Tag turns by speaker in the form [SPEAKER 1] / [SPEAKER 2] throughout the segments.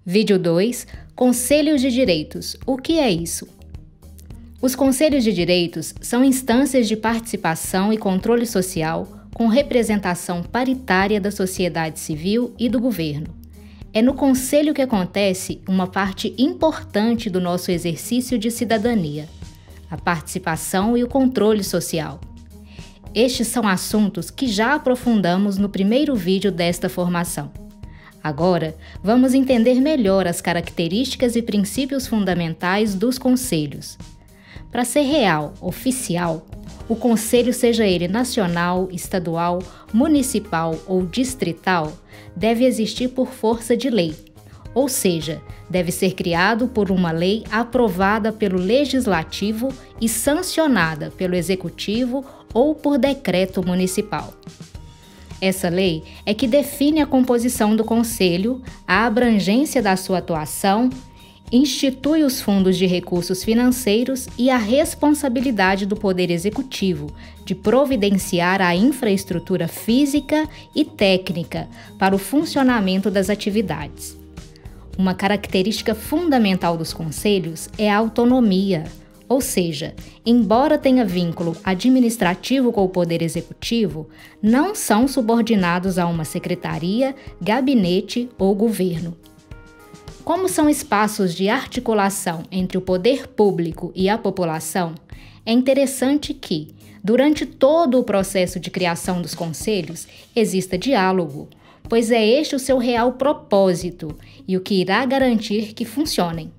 [SPEAKER 1] Vídeo 2. Conselhos de Direitos. O que é isso? Os Conselhos de Direitos são instâncias de participação e controle social com representação paritária da sociedade civil e do governo. É no Conselho que acontece uma parte importante do nosso exercício de cidadania, a participação e o controle social. Estes são assuntos que já aprofundamos no primeiro vídeo desta formação. Agora, vamos entender melhor as características e princípios fundamentais dos conselhos. Para ser real, oficial, o conselho, seja ele nacional, estadual, municipal ou distrital, deve existir por força de lei, ou seja, deve ser criado por uma lei aprovada pelo Legislativo e sancionada pelo Executivo ou por decreto municipal. Essa lei é que define a composição do Conselho, a abrangência da sua atuação, institui os fundos de recursos financeiros e a responsabilidade do Poder Executivo de providenciar a infraestrutura física e técnica para o funcionamento das atividades. Uma característica fundamental dos conselhos é a autonomia, ou seja, embora tenha vínculo administrativo com o Poder Executivo, não são subordinados a uma secretaria, gabinete ou governo. Como são espaços de articulação entre o poder público e a população, é interessante que, durante todo o processo de criação dos conselhos, exista diálogo, pois é este o seu real propósito e o que irá garantir que funcionem.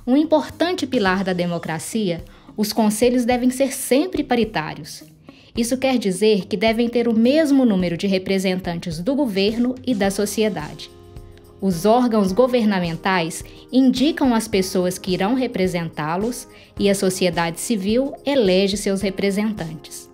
[SPEAKER 1] Um importante pilar da democracia, os conselhos devem ser sempre paritários. Isso quer dizer que devem ter o mesmo número de representantes do governo e da sociedade. Os órgãos governamentais indicam as pessoas que irão representá-los e a sociedade civil elege seus representantes.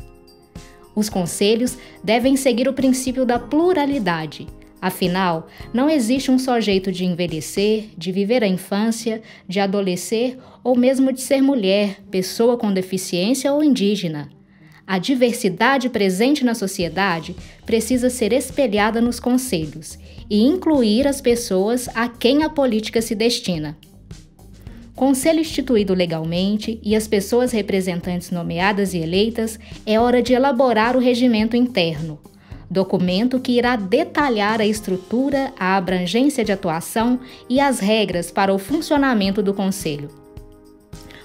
[SPEAKER 1] Os conselhos devem seguir o princípio da pluralidade. Afinal, não existe um só jeito de envelhecer, de viver a infância, de adolescer ou mesmo de ser mulher, pessoa com deficiência ou indígena. A diversidade presente na sociedade precisa ser espelhada nos conselhos e incluir as pessoas a quem a política se destina. Conselho instituído legalmente e as pessoas representantes nomeadas e eleitas, é hora de elaborar o regimento interno, documento que irá detalhar a estrutura, a abrangência de atuação e as regras para o funcionamento do Conselho.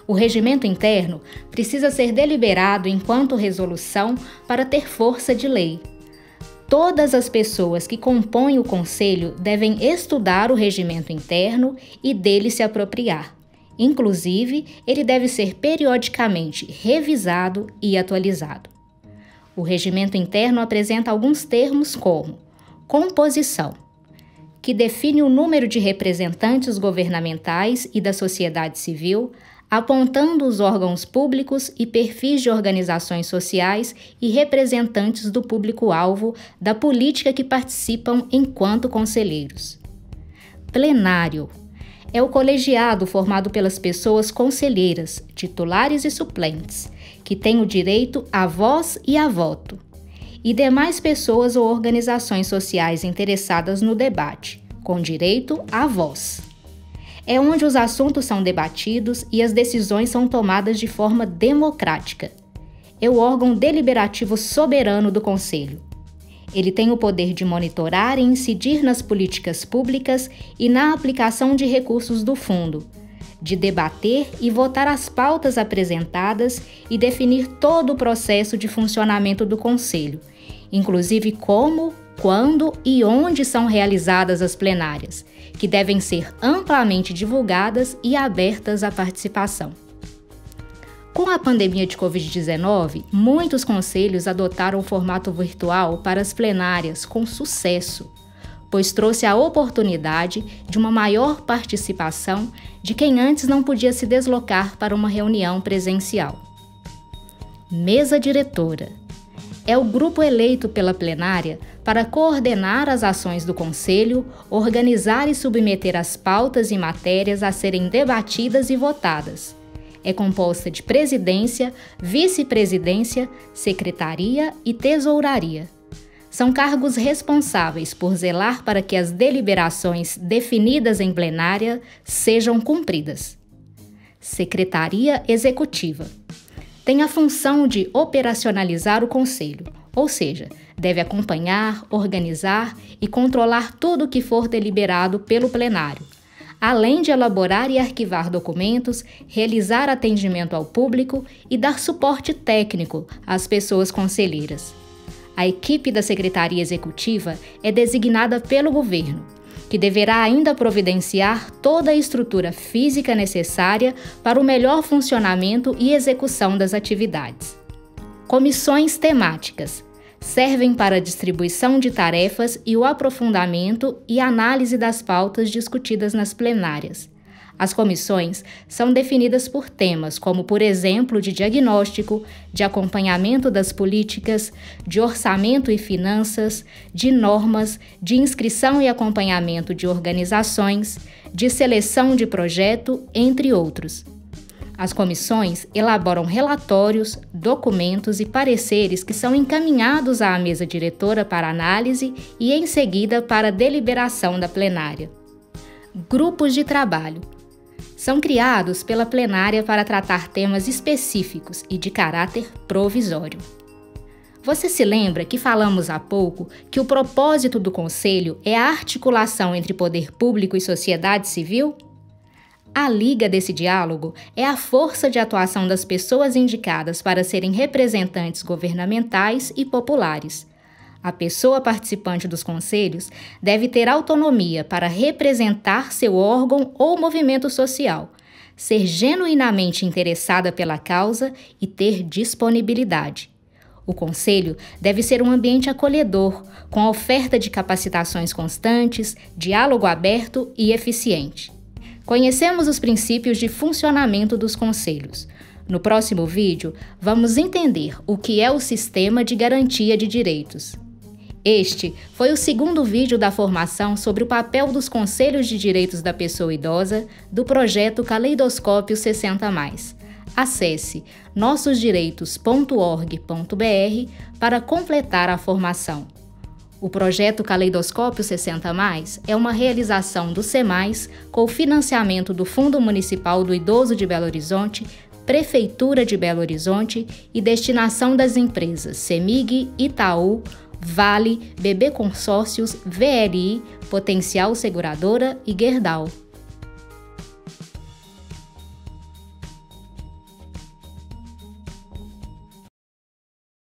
[SPEAKER 1] O regimento interno precisa ser deliberado enquanto resolução para ter força de lei. Todas as pessoas que compõem o Conselho devem estudar o regimento interno e dele se apropriar. Inclusive, ele deve ser periodicamente revisado e atualizado. O regimento interno apresenta alguns termos como composição, que define o número de representantes governamentais e da sociedade civil, apontando os órgãos públicos e perfis de organizações sociais e representantes do público-alvo da política que participam enquanto conselheiros. Plenário é o colegiado formado pelas pessoas conselheiras, titulares e suplentes, que têm o direito à voz e a voto, e demais pessoas ou organizações sociais interessadas no debate, com direito à voz. É onde os assuntos são debatidos e as decisões são tomadas de forma democrática. É o órgão deliberativo soberano do Conselho. Ele tem o poder de monitorar e incidir nas políticas públicas e na aplicação de recursos do fundo, de debater e votar as pautas apresentadas e definir todo o processo de funcionamento do Conselho, inclusive como, quando e onde são realizadas as plenárias, que devem ser amplamente divulgadas e abertas à participação. Com a pandemia de Covid-19, muitos conselhos adotaram o formato virtual para as plenárias com sucesso, pois trouxe a oportunidade de uma maior participação de quem antes não podia se deslocar para uma reunião presencial. Mesa diretora é o grupo eleito pela plenária para coordenar as ações do Conselho, organizar e submeter as pautas e matérias a serem debatidas e votadas. É composta de presidência, vice-presidência, secretaria e tesouraria. São cargos responsáveis por zelar para que as deliberações definidas em plenária sejam cumpridas. Secretaria Executiva. Tem a função de operacionalizar o Conselho, ou seja, deve acompanhar, organizar e controlar tudo o que for deliberado pelo plenário, além de elaborar e arquivar documentos, realizar atendimento ao público e dar suporte técnico às pessoas conselheiras. A equipe da Secretaria Executiva é designada pelo governo, que deverá ainda providenciar toda a estrutura física necessária para o melhor funcionamento e execução das atividades. Comissões temáticas servem para a distribuição de tarefas e o aprofundamento e análise das pautas discutidas nas plenárias. As comissões são definidas por temas como, por exemplo, de diagnóstico, de acompanhamento das políticas, de orçamento e finanças, de normas, de inscrição e acompanhamento de organizações, de seleção de projeto, entre outros. As comissões elaboram relatórios, documentos e pareceres que são encaminhados à mesa diretora para análise e, em seguida, para deliberação da plenária. Grupos de trabalho. São criados pela plenária para tratar temas específicos e de caráter provisório. Você se lembra que falamos há pouco que o propósito do Conselho é a articulação entre poder público e sociedade civil? A liga desse diálogo é a força de atuação das pessoas indicadas para serem representantes governamentais e populares. A pessoa participante dos conselhos deve ter autonomia para representar seu órgão ou movimento social, ser genuinamente interessada pela causa e ter disponibilidade. O conselho deve ser um ambiente acolhedor, com a oferta de capacitações constantes, diálogo aberto e eficiente. Conhecemos os princípios de funcionamento dos conselhos. No próximo vídeo, vamos entender o que é o Sistema de Garantia de Direitos. Este foi o segundo vídeo da formação sobre o papel dos Conselhos de Direitos da Pessoa Idosa do projeto Caleidoscópio 60+. Acesse nossosdireitos.org.br para completar a formação. O projeto Caleidoscópio 60+, é uma realização do SEMAIS com o financiamento do Fundo Municipal do Idoso de Belo Horizonte, Prefeitura de Belo Horizonte e destinação das empresas CEMIG, Itaú, Vale, BB Consórcios, VLI, Potencial Seguradora e Gerdau.